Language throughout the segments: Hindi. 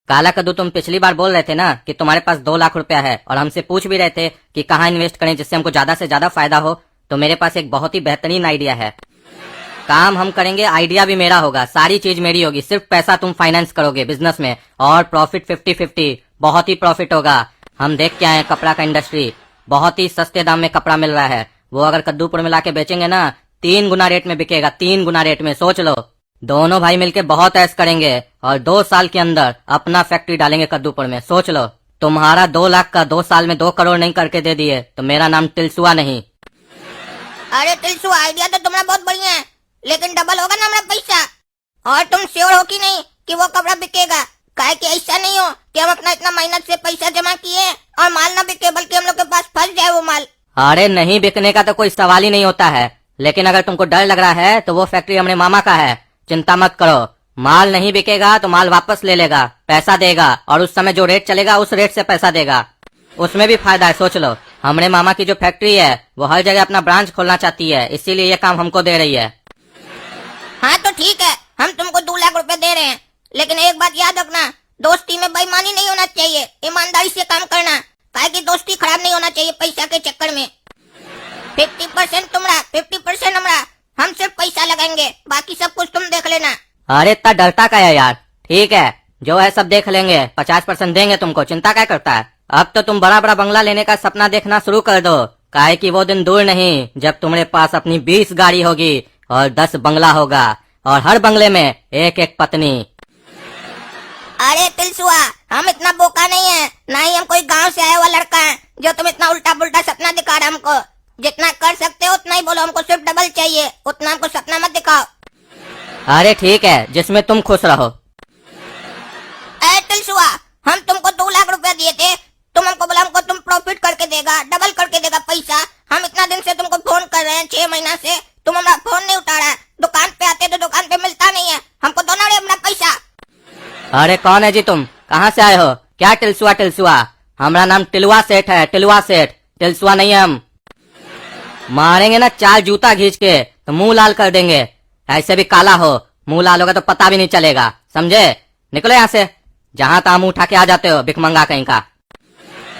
काला कद्दू, तुम पिछली बार बोल रहे थे ना कि तुम्हारे पास 2 लाख रुपया है और हमसे पूछ भी रहे थे कि कहाँ इन्वेस्ट करें जिससे हमको ज्यादा से ज्यादा फायदा हो। तो मेरे पास एक बहुत ही बेहतरीन आइडिया है। काम हम करेंगे, आइडिया भी मेरा होगा, सारी चीज मेरी होगी, सिर्फ पैसा तुम फाइनेंस करोगे बिजनेस में, और प्रॉफिट 50-50, बहुत ही प्रॉफिट होगा। हम देख के आए हैं कपड़ा का इंडस्ट्री, बहुत ही सस्ते दाम में कपड़ा मिल रहा है। वो अगर कद्दूपुर में लाके बेचेंगे ना, 3 गुना रेट में बिकेगा, 3 गुना रेट में। सोच लो, दोनों भाई मिलके बहुत ऐश करेंगे और 2 साल के अंदर अपना फैक्ट्री डालेंगे कद्दूपुर में। सोच लो, तुम्हारा 2 लाख का 2 साल में 2 करोड़ नहीं करके दे दिए तो मेरा नाम टिलसुआ नहीं। अरे टिलसुआ, आइडिया तो तुम्हारा बहुत बढ़िया है, लेकिन डबल होगा ना हमारा पैसा। और तुम श्योर हो कि नहीं कि वो कपड़ा बिकेगा? काहे कि ऐसा नहीं हो कि हम अपना इतना मेहनत से पैसा जमा किए और माल ना बिके, बल्कि हम लोग के पास फंस जाए वो माल। अरे नहीं, बिकने का तो कोई सवाल ही नहीं होता है, लेकिन अगर तुमको डर लग रहा है तो वो फैक्ट्री हमारे मामा का है, चिंता मत करो। माल नहीं बिकेगा तो माल वापस ले लेगा, पैसा देगा, और उस समय जो रेट चलेगा उस रेट से पैसा देगा, उसमें भी फायदा है। सोच लो, हमारे मामा की जो फैक्ट्री है वो हर जगह अपना ब्रांच खोलना चाहती है, इसीलिए ये काम हमको दे रही है। हाँ तो ठीक है, हम तुमको 2 लाख रुपए दे रहे हैं, लेकिन एक बात याद रखना, दोस्ती में बेईमानी नहीं होना चाहिए, ईमानदारी से काम करना, काहे कि दोस्ती खराब नहीं होना चाहिए पैसा के चक्कर में। 50% तुम्हारा, 50% हमारा, हम सिर्फ पैसा लगाएंगे, बाकी सब कुछ तुम देख लेना। अरे इतना डरता क्या है यार? ठीक है, जो है सब देख लेंगे, 50% देंगे तुमको, चिंता क्या करता है। अब तो तुम बड़ा बड़ा बंगला लेने का सपना देखना शुरू कर दो, काहे कि वो दिन दूर नहीं जब तुम्हारे पास अपनी 20 गाड़ी होगी और 10 बंगला होगा, और हर बंगले में एक एक पत्नी। अरे टिलसुआ, हम इतना बोका नहीं है, ना ही हम कोई गांव से आया हुआ लड़का है जो तुम इतना उल्टा पुल्टा सपना दिखा रहा हमको। जितना कर सकते हो उतना ही बोलो, हमको सिर्फ डबल चाहिए, उतना हमको सपना मत दिखाओ। अरे ठीक है, जिसमें तुम खुश रहो। अरे टिलसुआ, हम तुमको 2 लाख रुपया दिए थे, तुम हमको बोला हमको तुम प्रॉफिट करके देगा, डबल करके देगा पैसा। हम इतना दिन से तुमको फोन कर रहे हैं, 6 महीना से, तुम हमारा फोन नहीं उठा रहा है। दुकान पे आते तो दुकान पे मिलता नहीं है, हमको दो ना अपना पैसा। अरे कौन है जी तुम, कहाँ से आए हो? क्या टिलसुआ टिलसुआ? हमारा नाम टिलुआ सेठ है, टिलुआ सेठ, टिलसुआ नहीं है हम। मारेंगे ना 4 जूता खींच के तो मुंह लाल कर देंगे, ऐसे भी काला हो, मुंह लाल होगा तो पता भी नहीं चलेगा, समझे? निकलो यहाँ से, जहाँ तहाँ मुंह उठा के आ जाते हो, भिखमंगा कहीं का।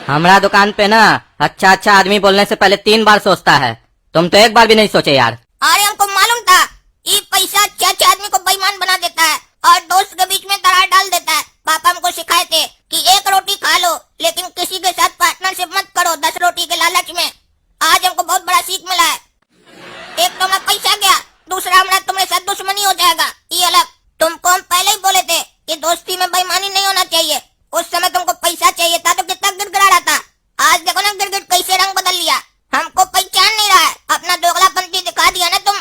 हमारा दुकान पे ना अच्छा अच्छा आदमी बोलने से पहले 3 बार सोचता है, तुम तो एक बार भी नहीं सोचे यार। अरे हमको मालूम था, ये पैसा अच्छा आदमी को बेईमान बना देता है और दोस्त के बीच में दरार डाल देता है। पापा हमको सिखाए थे कि 1 रोटी खा लो, लेकिन किसी के साथ पार्टनरशिप मत करो 10 रोटी के लालच में। आज हमको बहुत बड़ा सीख मिला है। एक तो हमारा पैसा गया, दूसरा हमारा तुम्हारे साथ दुश्मनी हो जाएगा, ये अलग। तुमको हम पहले ही बोले थे कि दोस्ती में बेईमानी नहीं होना चाहिए। उस समय तुमको पैसा चाहिए था तो कितना गिड़गिड़ा रहा था, आज देखो ना गिड़गिड़ कैसे रंग बदल लिया। हमको पहचान नहीं रहा है, अपना दोगलापंती दिखा दिया ना तुम।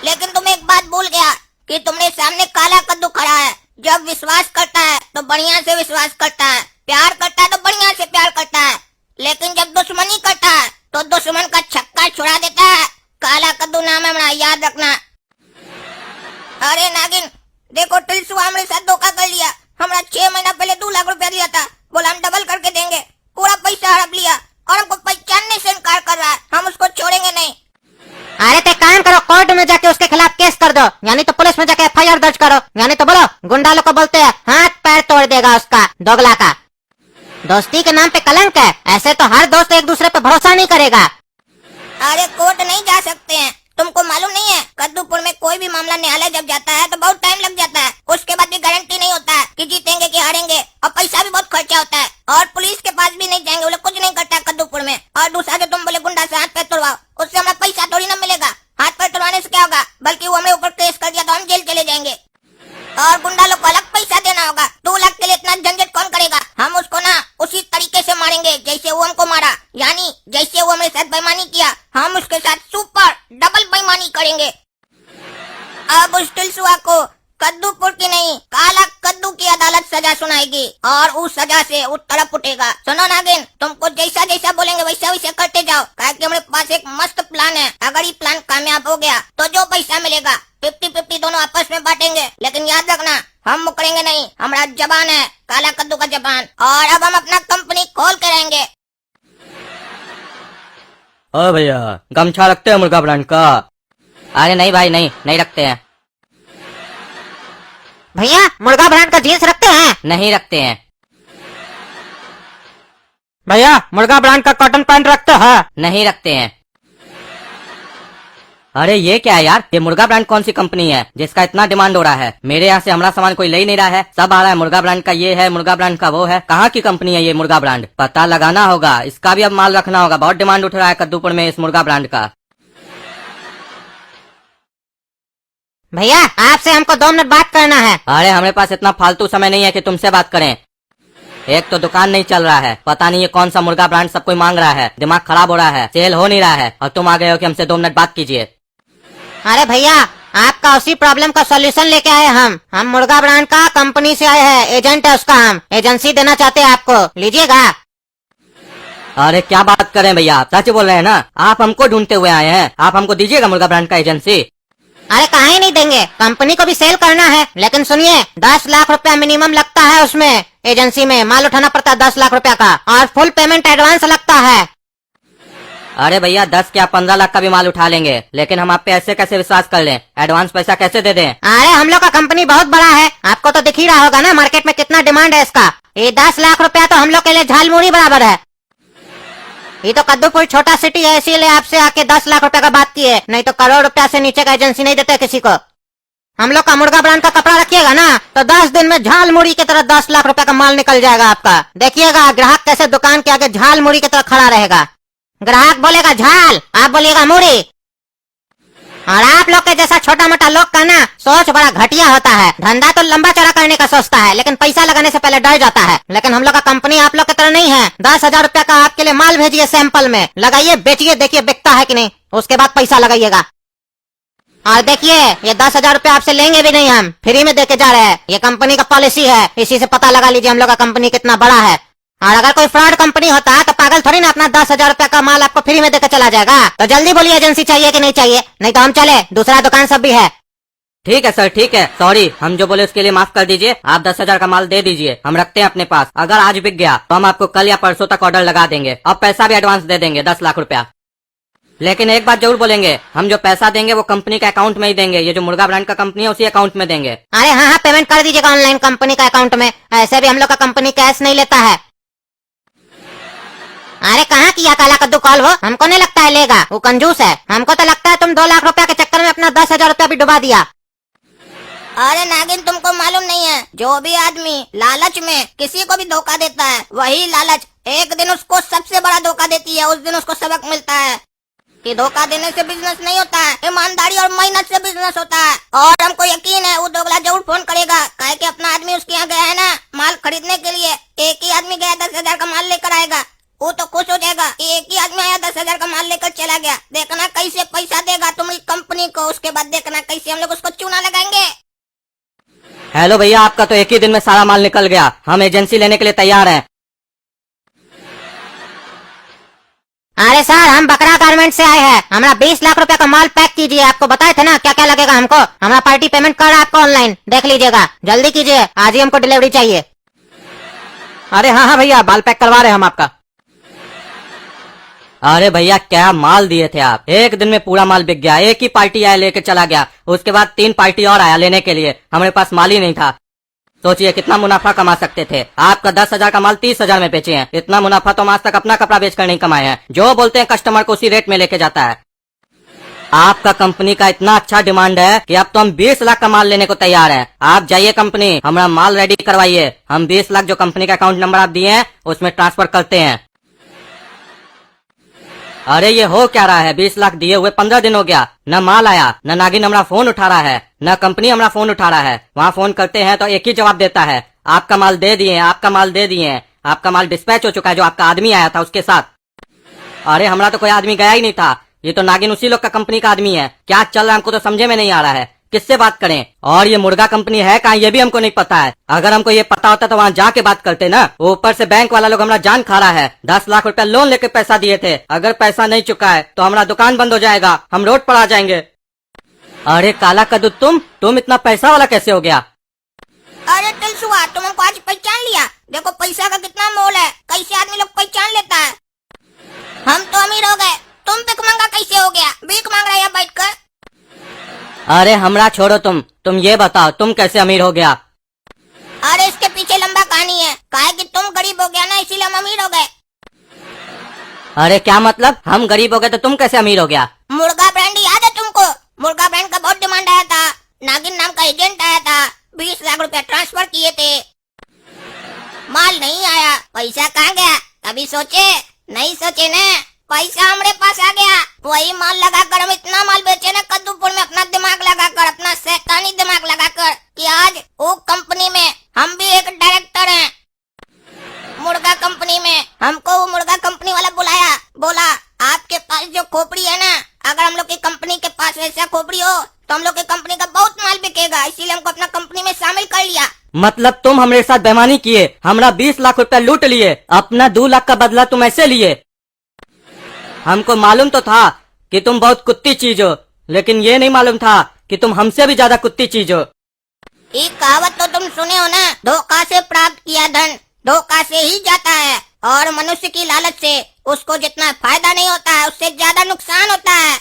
लेकिन तुम एक बात भूल गया कि तुमने सामने काला कद्दू खड़ा है, जब विश्वास करता है तो बढ़िया से विश्वास करता है, प्यार करता है तो बढ़िया से प्यार करता है, लेकिन जब दुश्मनी करता है तो दुश्मन का छक्का छुड़ा देता है। काला कद्दू नाम है हमारा, याद रखना। अरे नागिन, देखो टिलसुआ हमारे साथ धोखा कर लिया। हमारा 6 महीना पहले 2 लाख रुपया दिया था, बोला हम डबल करके देंगे, पूरा पैसा हड़प लिया और हमको पहचानने से इनकार कर रहा है। हम उसको छोड़ेंगे नहीं। अरे ते काम करो, कोर्ट में जाके उसके खिलाफ केस कर दो, यानी तो पुलिस में जाके FIR दर्ज करो, यानी तो बोलो गुंडा लोग को बोलते हैं हाथ पैर तोड़ देगा उसका, दोगला का। दोस्ती के नाम पे कलंक है, ऐसे तो हर दोस्त एक दूसरे पे भरोसा नहीं करेगा। अरे कोर्ट नहीं जा सकते हैं, तुमको मालूम नहीं है? कद्दूपुर में कोई भी मामला न्यायालय जब जाता है तो बहुत टाइम लग जाता है, उसके बाद भी गारंटी नहीं होता है कि जीतेंगे कि हारेंगे, और पैसा भी बहुत खर्चा होता है, और पुलिस के पास भी नहीं जाएंगे, वो लोग कुछ नहीं करता कद्दूपुर में। और दूसरा जो तुम बोले गुंडा से हाथ पैर तोड़वाओ, उससे हमारा पैसा थोड़ी ना मिलेगा। हाथ पैर तोड़वाने से क्या होगा, बल्कि वो हमें ऊपर केस कर दिया तो हम जेल चले जाएंगे, और गुंडा लोग को अलग पैसा देना होगा। 2 लाख के लिए इतना झंझट कौन करेगा? हम उसको ना उसी तरीके से मारेंगे जैसे वो हमको मारा, यानी जैसे वो हमारे साथ बेईमानी किया, हम उसके साथ सुपर डबल बेईमानी करेंगे। अब उस टिलसुआ को कद्दूपुर की नहीं, काला कद्दू की अदालत सजा सुनाएगी, और उस सजा से वो तड़प उठेगा। सुनो नागिन, तुमको जैसा जैसा बोलेंगे वैसा वैसा करते जाओ, क्योंकि हमारे पास एक मस्त प्लान है। अगर ये प्लान कामयाब हो गया तो जो पैसा मिलेगा 50-50 दोनों आपस में बांटेंगे, लेकिन याद रखना हम मुकरेंगे नहीं, हमारा जबान है काला कद्दू का जबान। और अब हम अपना कंपनी खोल के रहेंगे। ओ भैया, गमछा रखते हैं मुर्गा ब्रांड का? अरे नहीं भाई, नहीं नहीं रखते हैं। भैया मुर्गा ब्रांड का जीन्स रखते हैं। नहीं रखते हैं। भैया मुर्गा ब्रांड का कॉटन पैंट रखते हैं? नहीं रखते हैं। अरे ये क्या है यार, ये मुर्गा ब्रांड कौन सी कंपनी है जिसका इतना डिमांड हो रहा है? मेरे यहाँ से हमारा सामान कोई ले ही नहीं रहा है, सब आ रहा है मुर्गा ब्रांड का ये है, मुर्गा ब्रांड का वो है। कहाँ की कंपनी है ये मुर्गा ब्रांड? पता लगाना होगा, इसका भी अब माल रखना होगा। बहुत डिमांड उठ रहा है कद्दूपुर में इस मुर्गा ब्रांड का। भैया आपसे हमको 2 मिनट बात करना है। अरे हमारे पास इतना फालतू समय नहीं है कि तुमसे बात करें। एक तो दुकान नहीं चल रहा है, पता नहीं ये कौन सा मुर्गा ब्रांड सब कोई मांग रहा है, दिमाग खराब हो रहा है, सेल हो नहीं रहा है, और तुम आ गए हो कि हमसे 2 मिनट बात कीजिए। अरे भैया आपका उसी प्रॉब्लम का सॉल्यूशन लेके आए हम मुर्गा ब्रांड का कंपनी से आए हैं, एजेंट है उसका, हम एजेंसी देना चाहते हैं आपको, लीजिएगा। अरे क्या बात करें भैया, आप सच बोल रहे हैं ना? आप हमको ढूंढते हुए आए हैं, आप हमको दीजिएगा मुर्गा ब्रांड का एजेंसी। अरे कहाँ ही नहीं देंगे, कंपनी को भी सेल करना है, लेकिन सुनिए 10 लाख रुपया मिनिमम लगता है उसमें, एजेंसी में माल उठाना पड़ता है 10 लाख रुपया का, और फुल पेमेंट एडवांस लगता है। अरे भैया 10 क्या 15 लाख का भी माल उठा लेंगे, लेकिन हम आप पे ऐसे कैसे विश्वास कर लें? एडवांस पैसा कैसे दे दें? अरे हम लोग का कंपनी बहुत बड़ा है, आपको तो दिख ही रहा होगा ना मार्केट में कितना डिमांड है इसका। ये 10 लाख रुपया तो हम लोग के लिए झालमुड़ी बराबर है। ये तो कद्दूपुर छोटा सिटी है, इसीलिए आपसे आके 10 लाख रुपया का बात की है, नहीं तो करोड़ रुपया से नीचे का एजेंसी नहीं देते किसी को। हम लोग का मुर्गा ब्रांड का कपड़ा रखिएगा ना तो 10 दिन में झालमुड़ी की तरह 10 लाख रुपया का माल निकल जाएगा आपका। देखिएगा ग्राहक कैसे दुकान के आगे झालमुड़ी की तरह खड़ा रहेगा। ग्राहक बोलेगा झाल, आप बोलिएगा मुड़ी। और आप लोग के जैसा छोटा मोटा लोग का ना सोच बड़ा घटिया होता है। धंधा तो लंबा चौड़ा करने का सोचता है, लेकिन पैसा लगाने से पहले डर जाता है। लेकिन हम लोग का कंपनी आप लोग की तरह नहीं है। 10,000 रुपया का आपके लिए माल भेजिए, सैंपल में लगाइए, बेचिए, देखिए बिकता है कि नहीं, उसके बाद पैसा लगाइएगा। और देखिए ये 10,000 रुपया आपसे लेंगे भी नहीं, हम फ्री में देके जा रहे हैं, ये कंपनी का पॉलिसी है। इसी से पता लगा लीजिए हम लोग का कंपनी कितना बड़ा है। और अगर कोई फ्रॉड कंपनी होता है तो पागल थोड़ी ना अपना 10,000 रुपया का माल आपको फ्री में देकर चला जाएगा। तो जल्दी बोलिए एजेंसी चाहिए कि नहीं चाहिए, नहीं तो हम चले, दूसरा दुकान सब भी है। ठीक है सर, ठीक है, सॉरी, हम जो बोले उसके लिए माफ कर दीजिए। आप 10,000 का माल दे दीजिए, हम रखते हैं अपने पास। अगर आज बिक गया तो हम आपको कल या परसों तक ऑर्डर लगा देंगे, और पैसा भी एडवांस दे देंगे 10 लाख रुपया। लेकिन एक बात जरूर बोलेंगे, हम जो पैसा देंगे वो कंपनी के अकाउंट में ही देंगे। ये जो मुर्गा ब्रांड का कंपनी है उसी अकाउंट में देंगे। अरे हाँ, पेमेंट कर दीजिएगा ऑनलाइन कंपनी का अकाउंट में, ऐसे भी हम लोग का कंपनी कैश नहीं लेता है। अरे कहाँ किया काला कद्दू कॉल हो, हमको नहीं लगता है लेगा, वो कंजूस है। हमको तो लगता है तुम 2 लाख रुपया के चक्कर में अपना 10,000 रुपया भी डुबा दिया। अरे नागिन, तुमको मालूम नहीं है, जो भी आदमी लालच में किसी को भी धोखा देता है, वही लालच एक दिन उसको सबसे बड़ा धोखा देती है। उस दिन उसको सबक मिलता है कि धोखा देने से बिजनेस नहीं होता है, ईमानदारी और मेहनत से बिजनेस होता है। और हमको यकीन है वो दोगला जरूर फोन करेगा, काहे कि अपना आदमी उसके यहाँ गया है ना माल खरीदने के लिए। एक ही आदमी गया 10,000 का माल लेकर आएगा, वो तो खुश हो जाएगा। एक ही आदमी आया 10,000 का माल लेकर चला गया, देखना कैसे पैसा देगा तुम्हारी कंपनी को। उसके बाद देखना कैसे हम लोग उसको चूना लगाएंगे। हेलो भैया, आपका तो एक ही दिन में सारा माल निकल गया, हम एजेंसी लेने के लिए तैयार हैं। अरे सर, हम बकरा गारमेंट से आए हैं, हमारा 20 लाख रुपया का माल पैक कीजिए। आपको बताए थे ना क्या क्या लगेगा हमको। हमारा पार्टी पेमेंट कर रहा है आपको ऑनलाइन, देख लीजिएगा, जल्दी कीजिए, आज ही हमको डिलीवरी चाहिए। अरे हाँ हाँ भैया, माल पैक करवा रहे हैं हम आपका। अरे भैया क्या माल दिए थे आप, एक दिन में पूरा माल बिक गया। एक ही पार्टी आया लेके चला गया, उसके बाद 3 पार्टी और आया लेने के लिए, हमारे पास माल ही नहीं था। सोचिए कितना मुनाफा कमा सकते थे। आपका 10,000 का माल 30,000 में बेचे हैं, इतना मुनाफा तो हम आज तक अपना कपड़ा बेचकर नहीं कमाए हैं। जो बोलते हैं कस्टमर को उसी रेट में लेके जाता है। आपका कंपनी का इतना अच्छा डिमांड है कि अब तो हम 20 लाख का माल लेने को तैयार हैं। आप जाइए कंपनी, हमारा माल रेडी करवाइए, हम 20 लाख जो कंपनी का अकाउंट नंबर आप दिए हैं उसमें ट्रांसफर करते हैं। अरे ये हो क्या रहा है, 20 लाख दिए हुए 15 दिन हो गया, न माल आया, न नागिन हमारा फोन उठा रहा है, न कंपनी हमारा फोन उठा रहा है। वहाँ फोन करते हैं तो एक ही जवाब देता है, आपका माल दे दिए, आपका माल दे दिए, आपका माल डिस्पैच हो चुका है, जो आपका आदमी आया था उसके साथ। अरे हमारा तो कोई आदमी गया ही नहीं था, ये तो नागिन उसी लोग का कंपनी का आदमी है। क्या चल रहा है हमको तो समझे में नहीं आ रहा है, किससे बात करें। और ये मुर्गा कंपनी है कहाँ ये भी हमको नहीं पता है। अगर हमको ये पता होता तो वहाँ जाके बात करते ना। ऊपर से बैंक वाला लोग हमारा जान खा रहा है। 10 लाख रुपया लोन लेके पैसा दिए थे, अगर पैसा नहीं चुका है तो हमारा दुकान बंद हो जाएगा, हम रोड पर आ जाएंगे। अरे काला कद्दू, तुम इतना पैसा वाला कैसे हो गया? अरे तिलसुआ, तुम हमको आज पहचान लिया। देखो पैसा का कितना मोल है, कैसे आदमी लोग पहचान लेता है। हम तो अमीर हो गए, तुम भीख मांगा कैसे हो गया? भीख मांग रहा है बैठ कर। अरे हमरा छोड़ो, तुम ये बताओ तुम कैसे अमीर हो गया? अरे इसके पीछे लंबा है, काहे कि तुम गरीब हो गया ना, इसीलिए हम अमीर हो गए। अरे क्या मतलब, हम गरीब हो गए तो तुम कैसे अमीर हो गया? मुर्गा ब्रांड याद है तुमको? मुर्गा ब्रांड का बहुत डिमांड आया था, नागिन नाम का एजेंट आया था, 20 लाख रुपया ट्रांसफर किए थे, माल नहीं आया, पैसा कहाँ गया? कभी सोचे? नहीं सोचे न, पैसा हमारे पास आ गया। वही माल लगाकर हम इतना माल बेचे ना कद्दूपुर में, अपना दिमाग लगाकर, अपना शैतानी दिमाग लगाकर, कि आज वो कंपनी में हम भी एक डायरेक्टर हैं। मुर्गा कंपनी में हमको वो मुर्गा कंपनी वाला बुलाया, बोला आपके पास जो खोपड़ी है ना, अगर हम लोग की कंपनी के पास वैसा खोपड़ी हो तो हम लोग की कंपनी का बहुत माल बिकेगा, इसीलिए हमको अपना कंपनी में शामिल कर लिया। मतलब तुम हमारे साथ बेईमानी किए, हमरा 20 लाख रुपया लूट लिए, अपना 2 लाख का बदला तुम ऐसे लिए? हमको मालूम तो था कि तुम बहुत कुत्ती चीज हो, लेकिन ये नहीं मालूम था कि तुम हमसे भी ज्यादा कुत्ती चीज हो। ये कहावत तो तुम सुने हो ना, धोखा से प्राप्त किया धन धोखा से ही जाता है, और मनुष्य की लालच से उसको जितना फायदा नहीं होता है, उससे ज्यादा नुकसान होता है।